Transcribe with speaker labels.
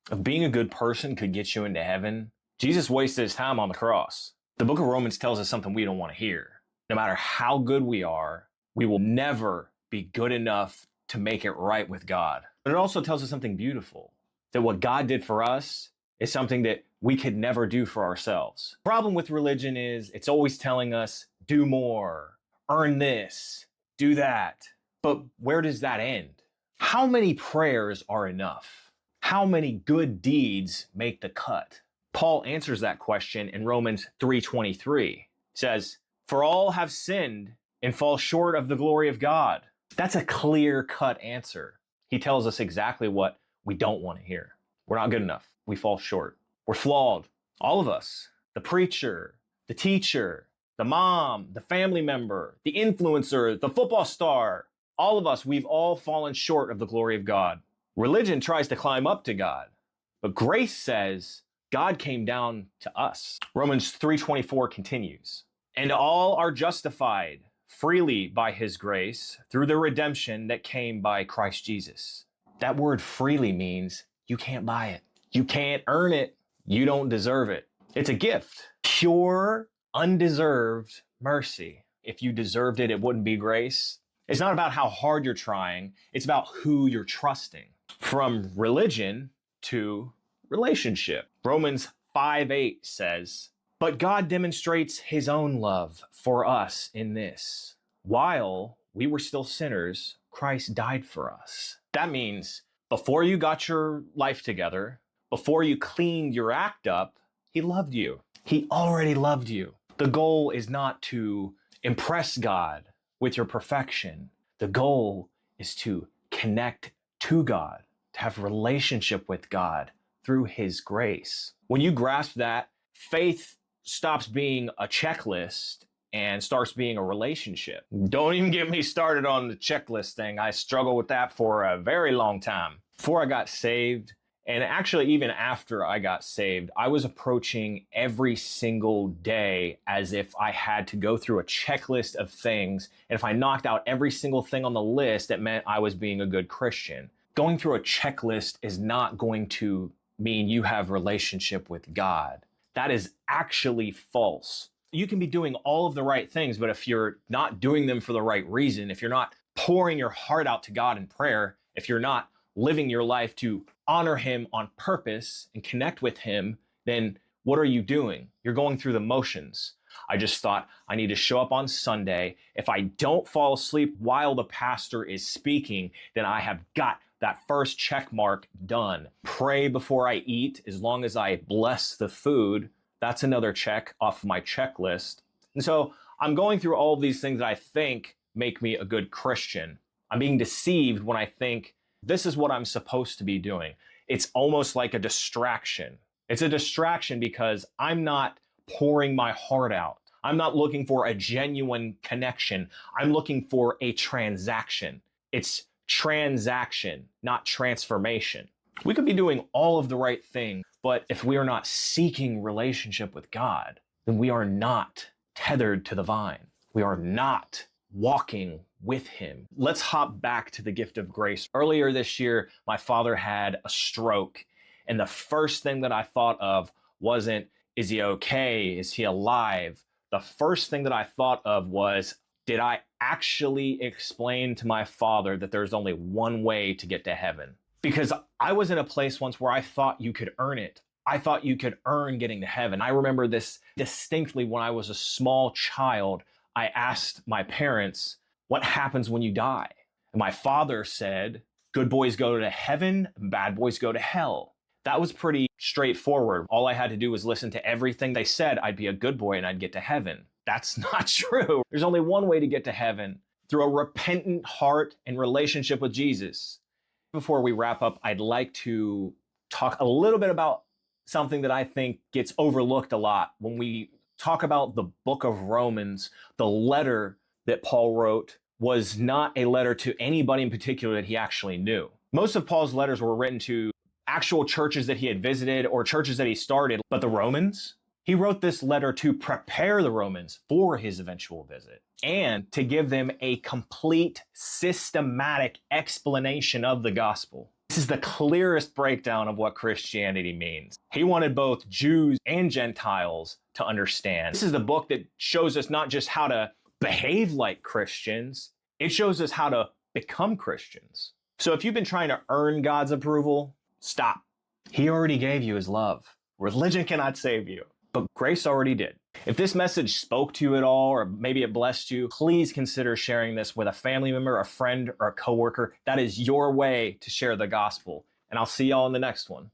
Speaker 1: If being a good person could get you into heaven, Jesus wasted his time on the cross. The book of Romans tells us something we don't want to hear. No matter how good we are, we will never be good enough to make it right with God. But it also tells us something beautiful, that what God did for us is something that we could never do for ourselves. The problem with religion is it's always telling us, do more, earn this, do that. But where does that end? How many prayers are enough? How many good deeds make the cut? Paul answers that question in Romans 3:23. He says, "For all have sinned and fall short of the glory of God." That's a clear-cut answer. He tells us exactly what we don't want to hear. We're not good enough. We fall short. We're flawed. All of us. The preacher, the teacher, the mom, the family member, the influencer, the football star. All of us, we've all fallen short of the glory of God. Religion tries to climb up to God, but grace says God came down to us. Romans 3:24 continues, "And all are justified freely by his grace through the redemption that came by Christ Jesus." That word freely means you can't buy it. You can't earn it. You don't deserve it. It's a gift. Pure, undeserved mercy. If you deserved it, it wouldn't be grace. It's not about how hard you're trying. It's about who you're trusting. From religion to relationship. Romans 5:8 says, "But God demonstrates his own love for us in this. While we were still sinners, Christ died for us." That means before you got your life together, before you cleaned your act up, he loved you. He already loved you. The goal is not to impress God with your perfection. The goal is to connect to God, to have a relationship with God through his grace. When you grasp that, faith stops being a checklist and starts being a relationship. Don't even get me started on the checklist thing. I struggled with that for a very long time. Before I got saved, and actually even after I got saved, I was approaching every single day as if I had to go through a checklist of things. And if I knocked out every single thing on the list, it meant I was being a good Christian. Going through a checklist is not going to mean you have a relationship with God. That is actually false. You can be doing all of the right things, but if you're not doing them for the right reason, if you're not pouring your heart out to God in prayer, if you're not living your life to honor him on purpose and connect with him, then what are you doing? You're going through the motions. I just thought I need to show up on Sunday. If I don't fall asleep while the pastor is speaking, then I have got that first check mark done. Pray before I eat, as long as I bless the food. That's another check off my checklist. And so I'm going through all of these things that I think make me a good Christian. I'm being deceived when I think this is what I'm supposed to be doing. It's almost like a distraction. It's a distraction because I'm not pouring my heart out. I'm not looking for a genuine connection. I'm looking for a transaction. It's transaction, not transformation. We could be doing all of the right things, but if we are not seeking relationship with God, then we are not tethered to the vine. We are not walking with him. Let's hop back to the gift of grace. Earlier this year, my father had a stroke, and the first thing that I thought of wasn't, is he okay? Is he alive? The first thing that I thought of was, did I actually explain to my father that there's only one way to get to heaven? Because I was in a place once where I thought you could earn it. I thought you could earn getting to heaven. I remember this distinctly when I was a small child. I asked my parents, what happens when you die? And my father said, good boys go to heaven, bad boys go to hell. That was pretty straightforward. All I had to do was listen to everything they said. I'd be a good boy and I'd get to heaven. That's not true. There's only one way to get to heaven, through a repentant heart and relationship with Jesus. Before we wrap up, I'd like to talk a little bit about something that I think gets overlooked a lot when we talk about the book of Romans. The letter that Paul wrote was not a letter to anybody in particular that he actually knew. Most of Paul's letters were written to actual churches that he had visited or churches that he started, but the Romans, he wrote this letter to prepare the Romans for his eventual visit and to give them a complete, systematic explanation of the gospel. This is the clearest breakdown of what Christianity means. He wanted both Jews and Gentiles to understand. This is the book that shows us not just how to behave like Christians, it shows us how to become Christians. So if you've been trying to earn God's approval, stop. He already gave you his love. Religion cannot save you, but grace already did. If this message spoke to you at all, or maybe it blessed you, please consider sharing this with a family member, a friend, or a coworker. That is your way to share the gospel. And I'll see y'all in the next one.